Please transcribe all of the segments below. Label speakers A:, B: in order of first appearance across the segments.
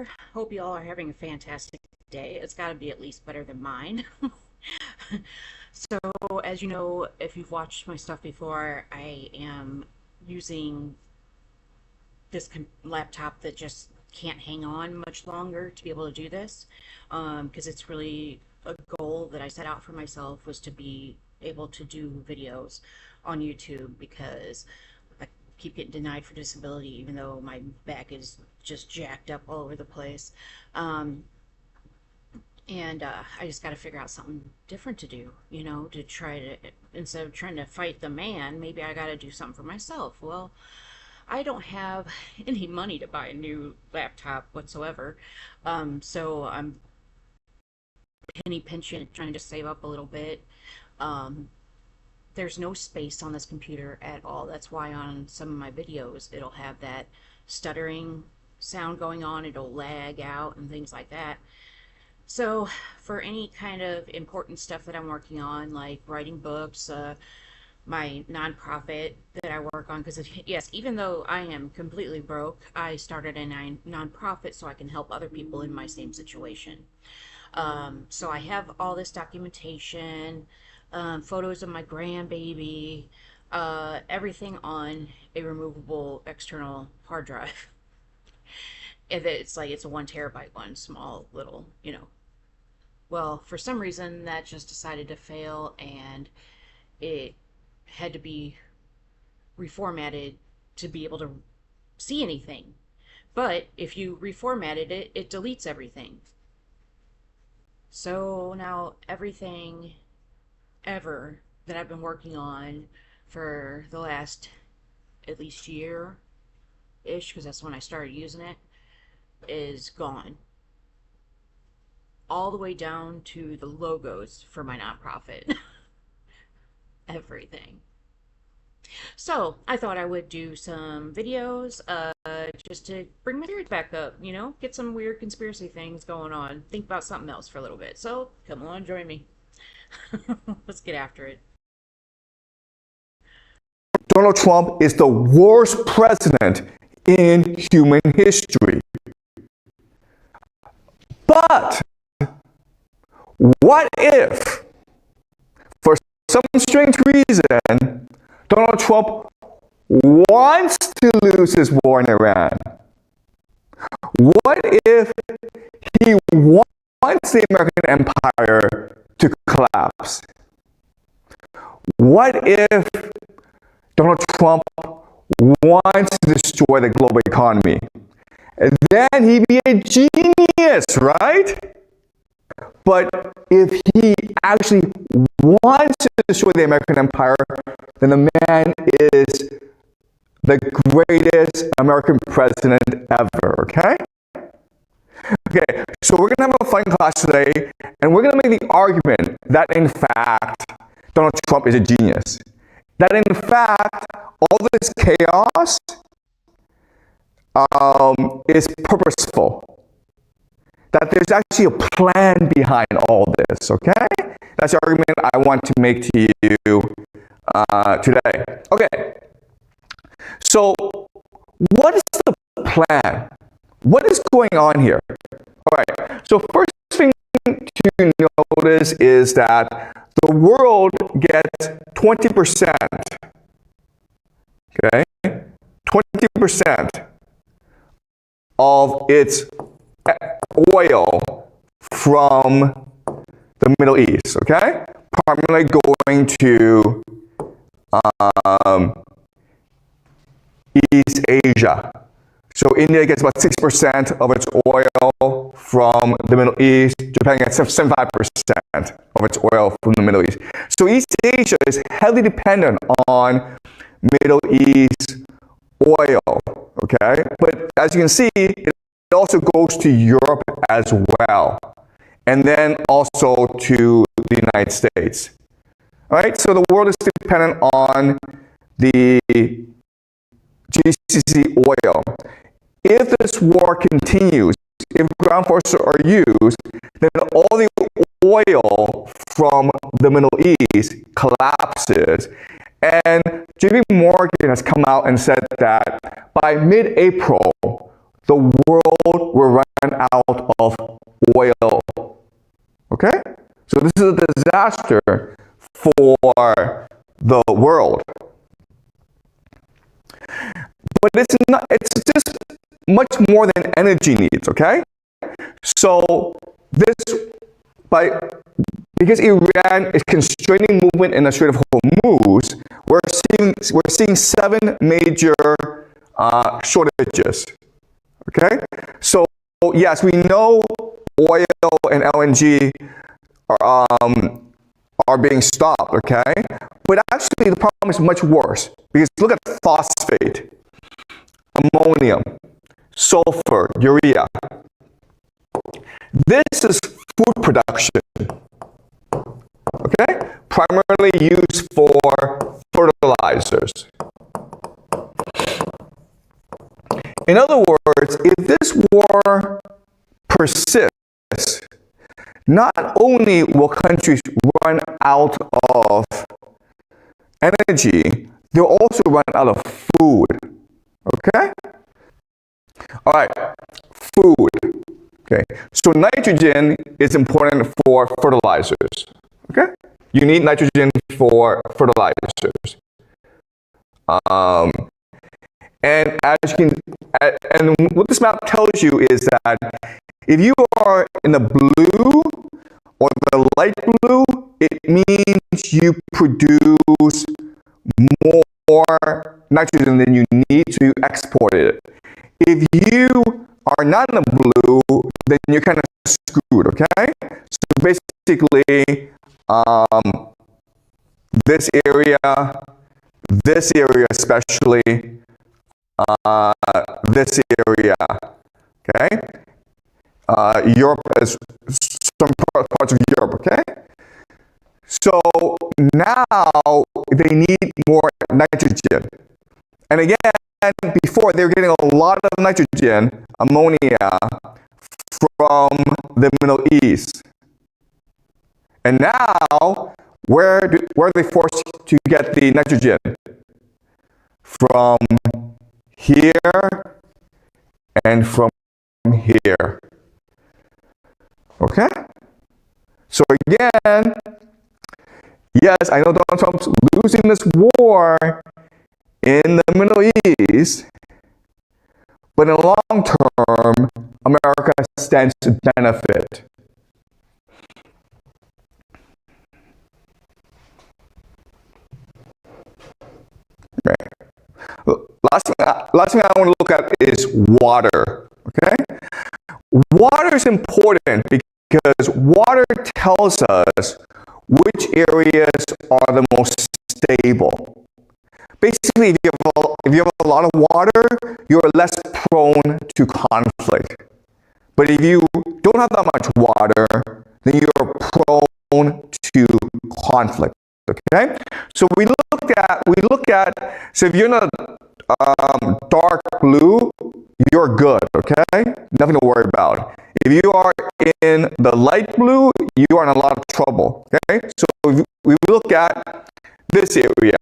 A: there. Hope you all are having a fantastic day. It's got to be at least better than mine. So, as you know, if you've watched my stuff before, I am using this laptop that just can't hang on much longer to be able to do this, because it's really a goal that I set out for myself, was to be able to do videos on YouTube, because I keep getting denied for disability even though my back is just jacked up all over the place. And I just got to figure out something different to do, to try to, instead of trying to fight the man, maybe I got to do something for myself. Well, I don't have any money to buy a new laptop whatsoever. So I'm penny pinching, trying to save up a little bit. There's no space on this computer at all. That's why on some of my videos, it'll have that stuttering sound going on. It'll lag out and things like that. So for any kind of important stuff that I'm working on, like writing books, my nonprofit that I work on, because yes, even though I am completely broke, I started a nonprofit so I can help other people in my same situation. So I have all this documentation, photos of my grandbaby, everything on a removable external hard drive. And it's like, it's a 1 terabyte one, small little. Well, for some reason that just decided to fail, and it had to be reformatted to be able to see anything. But if you reformatted it, it deletes everything. So now everything ever that I've been working on for the last at least year-ish, because that's when I started using it, is gone. All the way down to the logos for my nonprofit. Everything. So I thought I would do some videos just to bring my spirits back up, get some weird conspiracy things going on, think about something else for a little bit. So come along, join me. Let's get after it.
B: Donald Trump is the worst president in human history. But what if, for some strange reason, Donald Trump wants to lose his war in Iran? What if he wants the American empire to collapse? What if Donald Trump wants to destroy the global economy? And then he'd be a genius, right? But if he actually wants to destroy the American empire, then the man is the greatest American president ever, okay? Okay, so we're going to have a fun class today, and we're going to make the argument that, in fact, Donald Trump is a genius. That, in fact, all this chaos is purposeful. That there's actually a plan behind all this, okay? That's the argument I want to make to you today. Okay, so what is the plan? What is going on here? All right, so first thing to notice is that the world gets 20%, okay? 20% of its oil from the Middle East, okay? Primarily going to East Asia. So India gets about 6% of its oil from the Middle East. Japan gets 75% of its oil from the Middle East. So East Asia is heavily dependent on Middle East oil, okay? But as you can see, it also goes to Europe as well, and then also to the United States. All right, so the world is dependent on the GCC oil. If this war continues, if ground forces are used, then all the oil from the Middle East collapses. And JP Morgan has come out and said that by mid-April, the world will run out of oil. Okay? So this is a disaster for the world. But it's not, it's just much more than energy needs, okay? So because Iran is constraining movement in the Strait of Hormuz, we're seeing 7 major shortages. Okay, so yes, we know oil and LNG are being stopped. Okay, but actually the problem is much worse because look at phosphate, ammonium, sulfur, urea. This is food production. Okay, primarily used for fertilizers. In other words, if this war persists, not only will countries run out of energy, they'll also run out of food. Okay? All right, food. Okay, so nitrogen is important for fertilizers. Okay? You need nitrogen for fertilizers. And as you can, and what this map tells you is that if you are in the blue or the light blue, it means you produce more nitrogen than you need, so you export it. If you are not in the blue, then you're kind of screwed, okay? So basically, this area especially, this area, okay? Europe is some parts of Europe, okay? So now they need more nitrogen. And again, before they were getting a lot of nitrogen, ammonia, from the Middle East. And now, where are they forced to get the nitrogen? From here and from here. Okay? So again, yes, I know Donald Trump's losing this war in the Middle East, but in the long term, America stands to benefit. Okay. Last thing I want to look at is water. Okay? Water is important because water tells us which areas are the most stable. Basically, if you have a lot of water, you're less prone to conflict. But if you don't have that much water, then you're prone to conflict. Okay? So we look at, so if you're in a dark blue, you're good, okay? Nothing to worry about. If you are in the light blue, you are in a lot of trouble, okay? So we look at this area,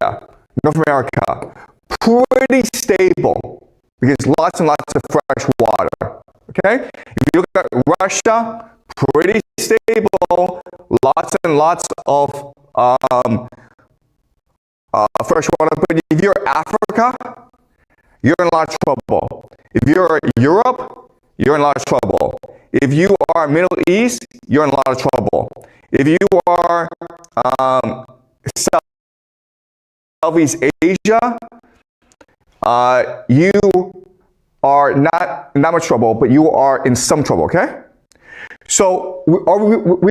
B: North America, pretty stable because lots and lots of fresh water, okay? If you look at Russia, pretty stable, lots and lots of fresh water. But if you're Africa, you're in a lot of trouble. If you're Europe, you're in a lot of trouble. If you are Middle East, you're in a lot of trouble. If you are Southeast Asia, you are not much trouble, but you are in some trouble, okay? So we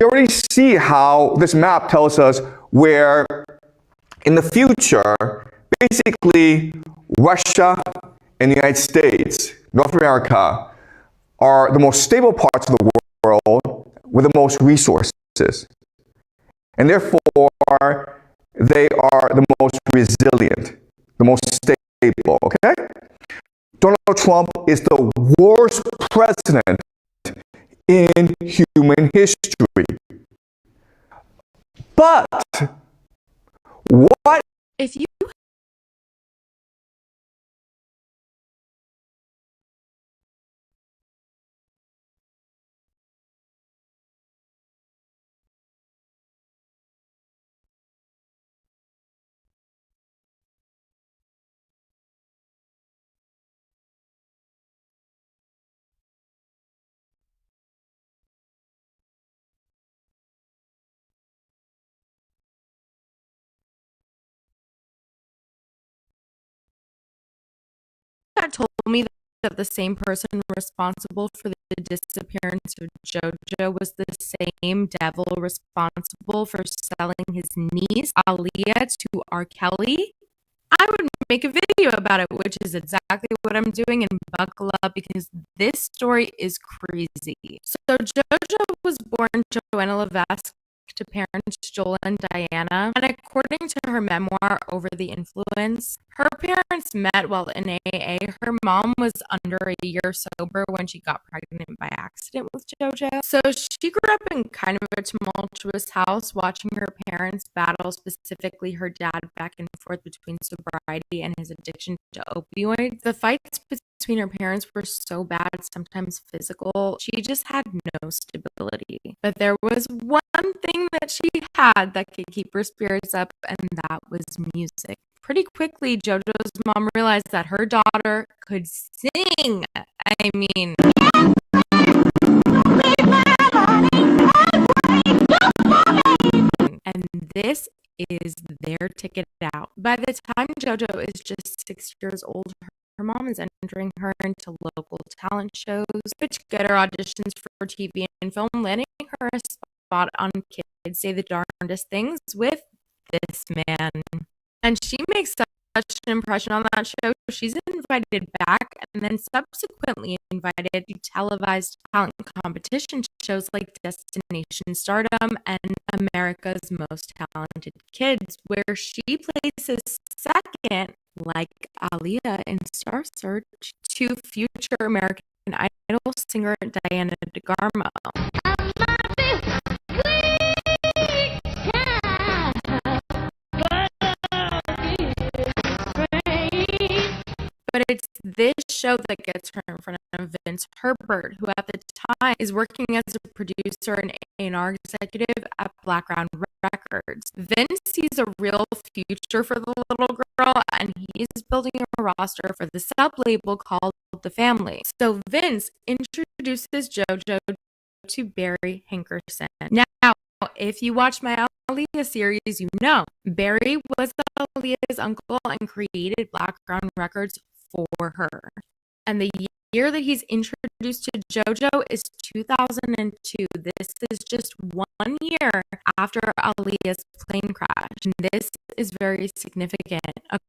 B: already see how this map tells us where in the future, basically Russia and the United States, North America, are the most stable parts of the world with the most resources. And therefore, they are the most resilient, the most stable, okay? Donald Trump is the worst president in human history. But what
A: If you
C: had told me that the same person responsible for the disappearance of JoJo was the same devil responsible for selling his niece, Aaliyah, to R. Kelly, I would make a video about it, which is exactly what I'm doing, and buckle up because this story is crazy. So JoJo was born Joanna Levesque to parents Joel and Diana, and according to her memoir, Over the Influence, her parents met while in AA. Her mom was under a year sober when she got pregnant by accident with JoJo. So she grew up in kind of a tumultuous house, watching her parents battle, specifically her dad, back and forth between sobriety and his addiction to opioids. The fights between her parents were so bad, sometimes physical. She just had no stability. But there was one thing that she had that could keep her spirits up, and that was music. Pretty quickly, JoJo's mom realized that her daughter could sing. I mean, and this is their ticket out. By the time JoJo is just 6 years old, her mom is entering her into local talent shows, which get her auditions for TV and film, landing her a spot on Kids Say the Darndest Things with this man. And she makes such an impression on that show. She's invited back and then subsequently invited to televised talent competition shows like Destination Stardom and America's Most Talented Kids, where she places second, like Aaliyah in Star Search, to future American Idol singer Diana DeGarmo. But it's this show that gets her in front of Vince Herbert, who at the time is working as a producer and A&R executive at Blackground Records. Vince sees a real future for the little girl, and he's building a roster for the sub-label called The Family. So Vince introduces JoJo to Barry Hankerson. Now, if you watch my Aaliyah series, you know Barry was Aaliyah's uncle and created Blackground Records for her. And the year that he's introduced to JoJo is 2002. This is just 1 year after Aaliyah's plane crash. And this is very significant.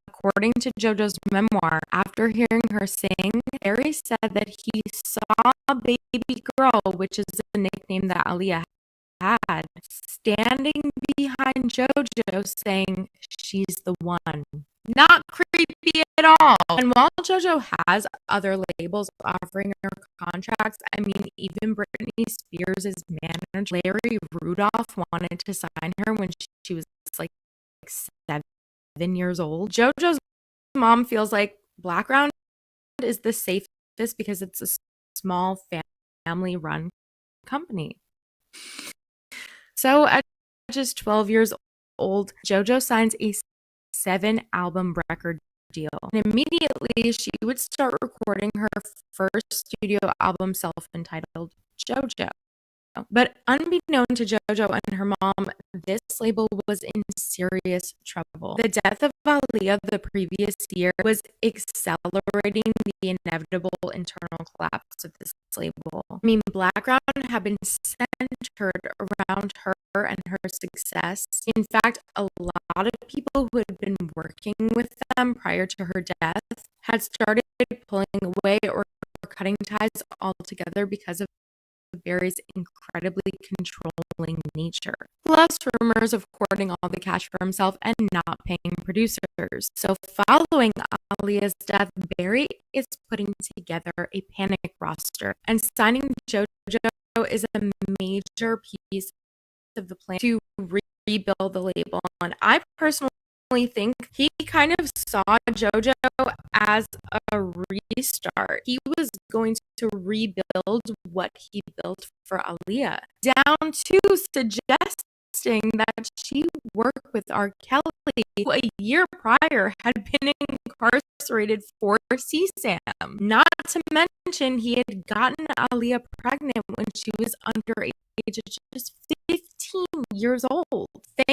C: According to JoJo's memoir, after hearing her sing, Barry said that he saw Baby Girl, which is a nickname that Aaliyah had, standing behind JoJo saying, "She's the one." Not creepy at all. And while JoJo has other labels offering her contracts, I mean, even Britney Spears' manager, Larry Rudolph, wanted to sign her when she was like 7 years old. JoJo's mom feels like Blackground is the safest because it's a small family-run company. So at just 12 years old, JoJo signs a 7-album record deal. And immediately she would start recording her first studio album, self-entitled JoJo. But unbeknown to JoJo and her mom, this label was in serious trouble. The death of Aaliyah the previous year was accelerating the inevitable internal collapse of this label. I mean, Blackground had been centered around her and her success. In fact, a lot of people who had been working with them prior to her death had started pulling away or cutting ties altogether because of Barry's incredibly controlling nature, plus rumors of hoarding all the cash for himself and not paying producers. So following Aaliyah's death, Barry is putting together a panic roster, and signing JoJo is a major piece of the plan to rebuild the label. And I personally think he kind of saw JoJo as a restart. He was going to rebuild what he built for Aaliyah, down to suggesting that she work with R. Kelly, who a year prior had been incarcerated for CSAM. Not to mention, he had gotten Aaliyah pregnant when she was underage at just 15 years old.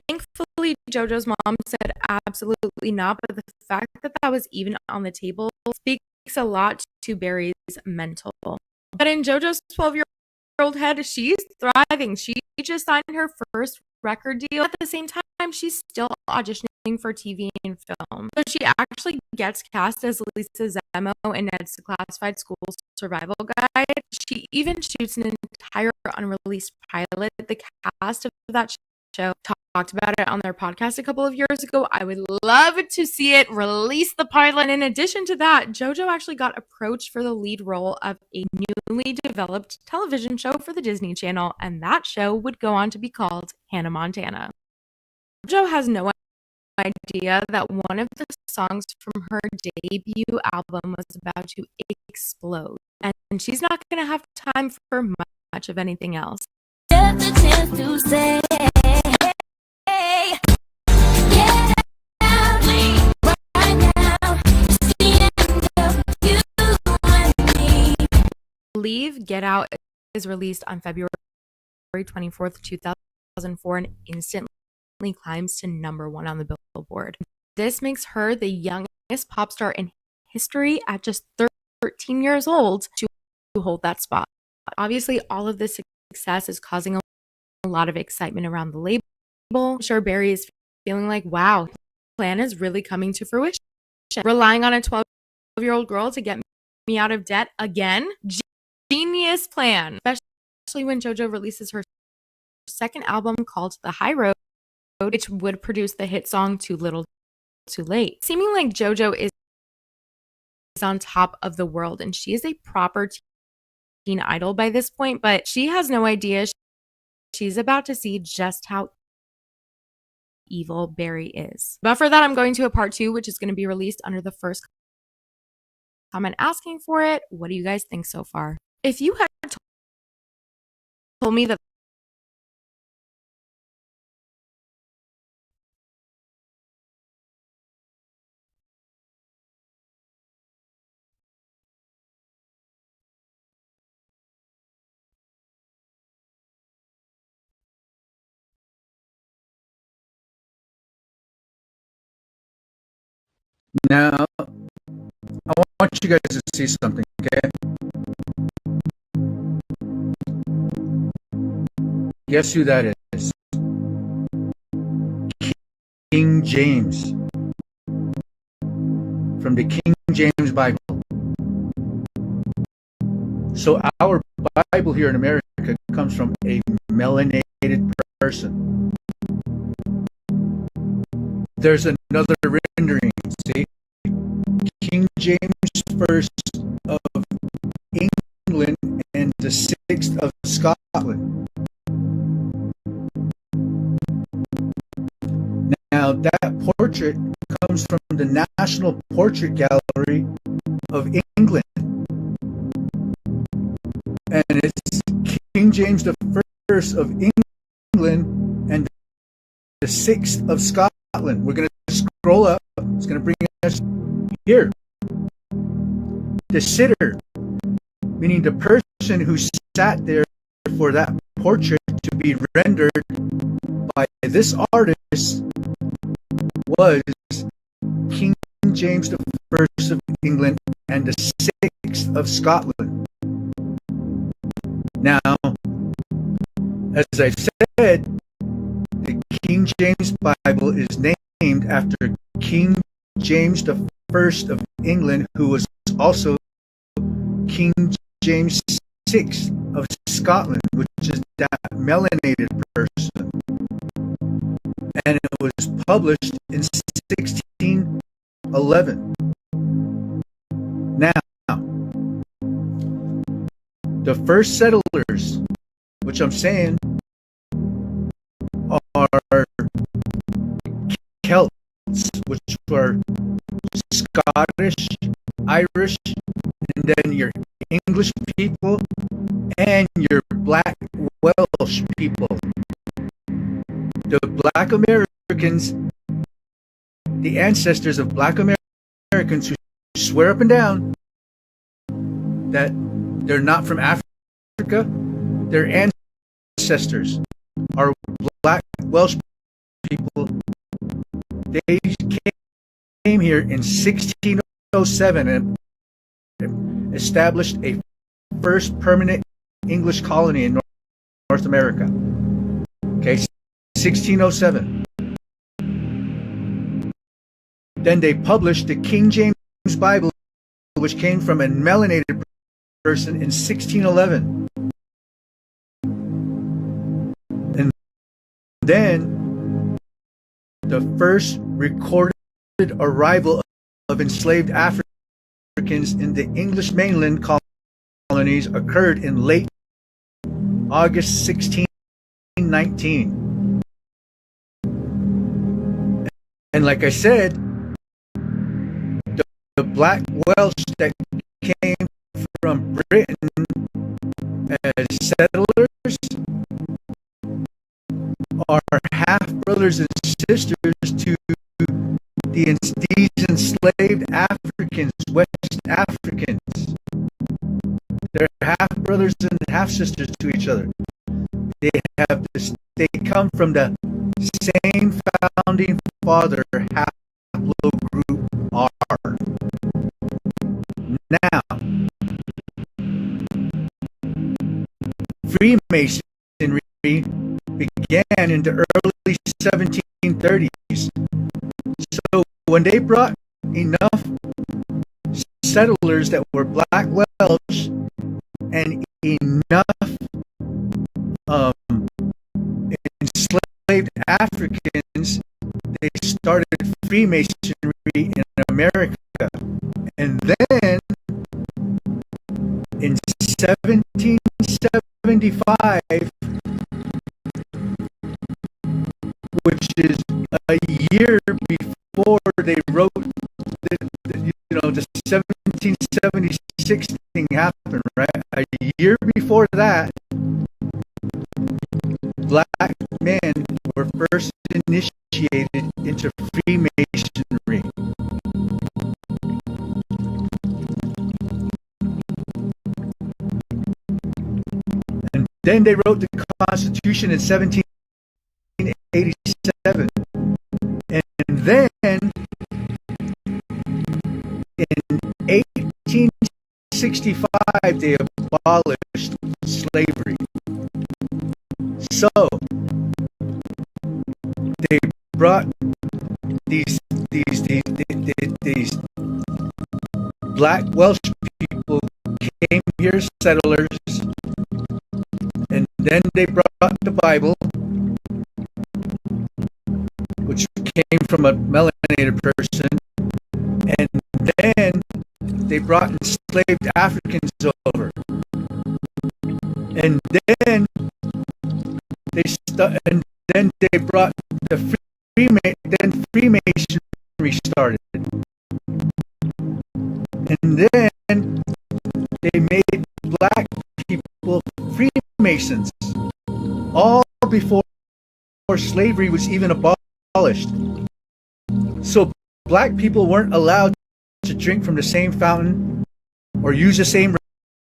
C: Thankfully, JoJo's mom said absolutely not, but the fact that that was even on the table speaks a lot to Barry's mental. But in JoJo's 12-year-old head, she's thriving. She just signed her first record deal. At the same time, she's still auditioning for TV and film. So she actually gets cast as Lisa Zemo in Ned's Classified School Survival Guide. She even shoots an entire unreleased pilot. The cast of that show talked about it on their podcast a couple of years ago. I would love to see it release the pilot. And in addition to that, JoJo actually got approached for the lead role of a newly developed television show for the Disney Channel, and that show would go on to be called Hannah Montana. JoJo has no idea that one of the songs from her debut album was about to explode, and she's not going to have time for much of anything else.
D: Just a chance to say, hey, get out right now. It's the end of you and me.
C: Leave Get Out is released on February 24th, 2004, and instantly climbs to #1 on the Billboard. This makes her the youngest pop star in history at just 13 years old to hold that spot. Obviously, all of this success is causing a lot of excitement around the label. I'm sure Barry is feeling like, wow, the plan is really coming to fruition. Relying on a 12-year-old girl to get me out of debt again? Genius plan. Especially when JoJo releases her second album called The High Road, which would produce the hit song Too Little Too Late. Seeming like JoJo is on top of the world, and she is a proper teen idol by this point, but she has no idea she's about to see just how evil Barry is. But for that, I'm going to a part 2, which is going to be released under the first comment asking for it. What do you guys think so far? If you had told me that
E: Now, I want you guys to see something, okay? Guess who that is? King James. From the King James Bible. So our Bible here in America comes from a melanated person. There's another rendering, see? King James first of England and the 6th of Scotland. Now that portrait comes from the National Portrait Gallery of England. And it's King James the First of England and the 6th of Scotland. We're going to scroll up. It's going to bring us here. The sitter, meaning the person who sat there for that portrait to be rendered by this artist, was King James the First of England and the 6th of Scotland. Now, as I said, the King James Bible is named after King James the First of England, who was also King James VI of Scotland, which is that melanated person. And it was published in 1611. Now, the first settlers, which I'm saying are Celts, which are Scottish, Irish, and then your English people and your Black Welsh people. The Black Americans, the ancestors of Black Americans who swear up and down that they're not from Africa, their ancestors are Black Welsh people. They came here in 1607, and established a first permanent English colony in North America. Okay, 1607. Then they published the King James Bible, which came from a melanated person in 1611. And then the first recorded arrival of enslaved Africans in the English mainland colonies occurred in late August 1619. And like I said, the black Welsh that came from Britain as settlers are half brothers and sisters to these enslaved Africans, West Africans. They're half brothers and half sisters to each other. They come from the same founding father, haplogroup R. Now, Freemasonry began in the early 1730s. So when they brought enough settlers that were black Welsh and enough enslaved Africans, they started Freemasonry in America. And then in 1775, which is a year before they wrote the 1776 thing happened, right? A year before that, black men were first initiated into Freemasonry. And then they wrote the Constitution in 1787. And then in 1865 they abolished slavery. So they brought these black Welsh people came here as settlers, and then they brought the Bible, which came from a melanated person, and then they brought enslaved Africans over, and then they brought the Freemasonry started, and then they made black people Freemasons, all before slavery was even abolished. So black people weren't allowed to drink from the same fountain, or use the same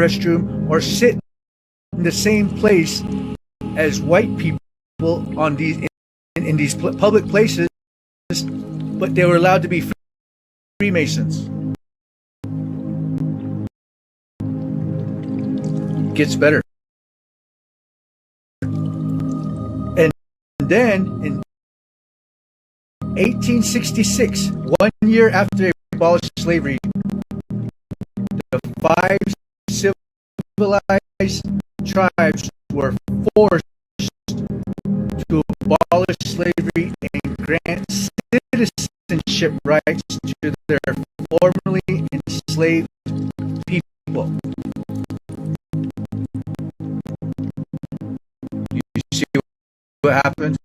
E: restroom, or sit in the same place as white people on in these public places, but they were allowed to be Freemasons. Gets better. And then in 1866, 1 year after they abolished slavery, the 5 civilized tribes were forced to abolish slavery and grant citizenship rights to their formerly enslaved people. You see what happened?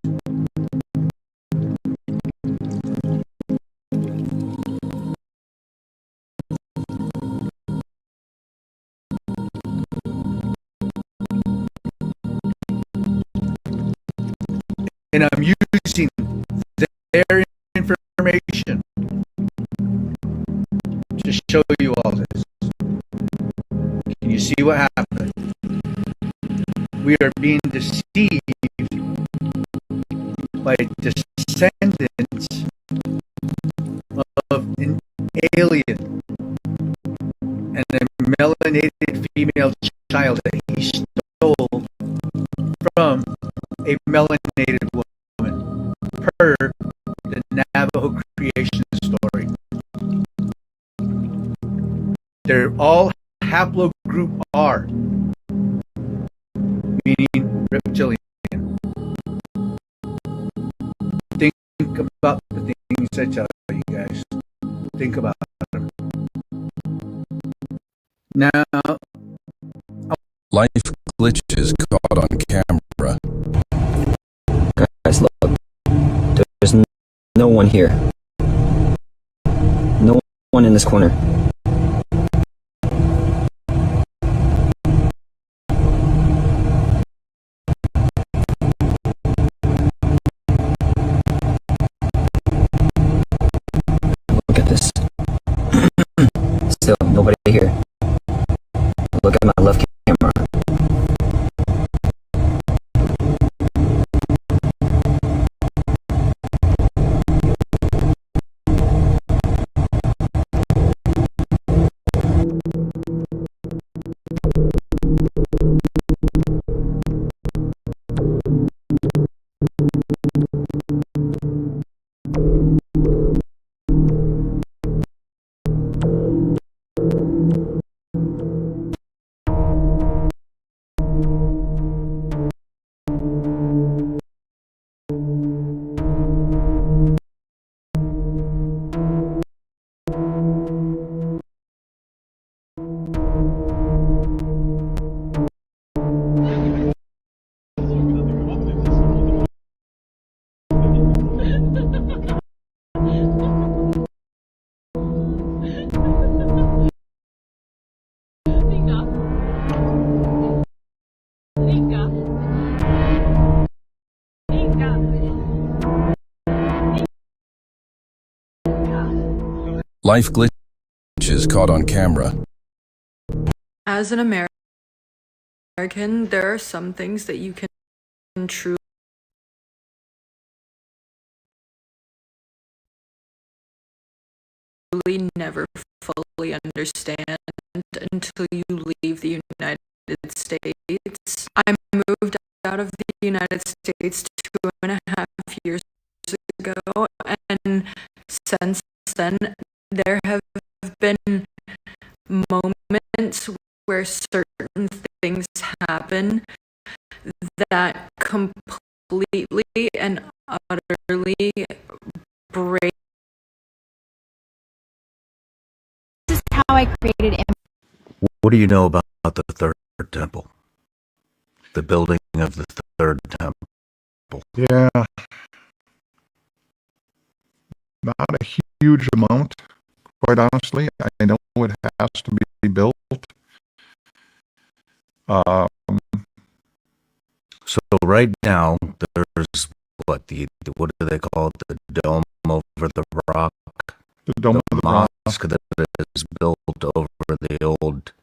E: And I'm using their information to show you all this. Can you see what happened? We are being deceived by descendants of an alien and a female child that he stole from a melanated woman, per the Navajo creation story. They're all haplogroup R, meaning reptilian. Think about the things I tell you guys. Think about them. Now,
F: Life glitches caught on camera.
G: Guys, look. There's no one here. No one in this corner. Look at this. Still, nobody here. Look at my left camera.
F: Life glitches caught on camera.
H: As an American, there are some things that you can truly never fully understand until you leave the United States. I moved out of the United States 2.5 years ago, and since then, there have been moments where certain things happen that completely and utterly break.
I: This is how I created.
J: What do you know about the third temple? The building of the third temple?
B: Yeah. Not a huge amount, quite honestly. I know it has to be built.
J: So right now, there's what do they call it? The dome over the rock?
B: The Dome of the Rock.
J: Mosque that is built over the old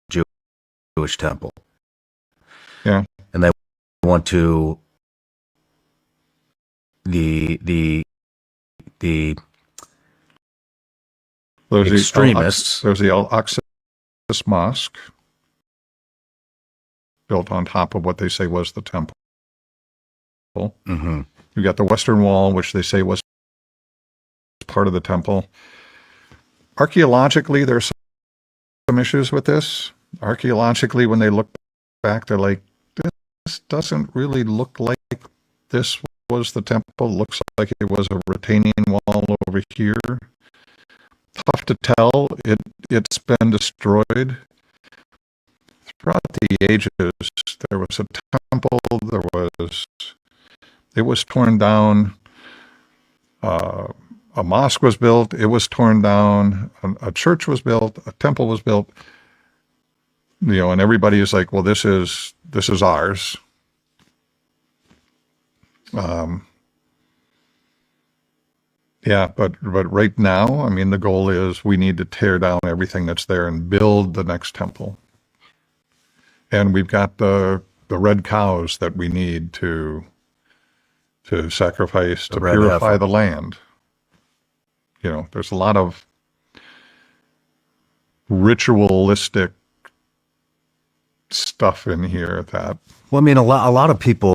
J: Jewish temple.
B: Yeah.
J: And they want to the
B: There's
J: extremists.
B: There's the Al-Aqsa Mosque, built on top of what they say was the temple.
J: Mm-hmm.
B: You got the Western Wall, which they say was part of the temple. Archaeologically, there's some issues with this. Archaeologically, when they look back, they're like, this doesn't really look like this was the temple. Looks like it was a retaining wall over here. Tough to tell. It's been destroyed throughout the ages. There was a temple. It was torn down. A mosque was built. It was torn down. A church was built. A temple was built. And everybody is like, well, this is ours. Yeah, but right now, I mean, the goal is we need to tear down everything that's there and build the next temple. And we've got the red cows that we need to sacrifice to purify
J: heifer.
B: the land. There's a lot of
K: ritualistic stuff in here that
J: Well, I mean, a lot of people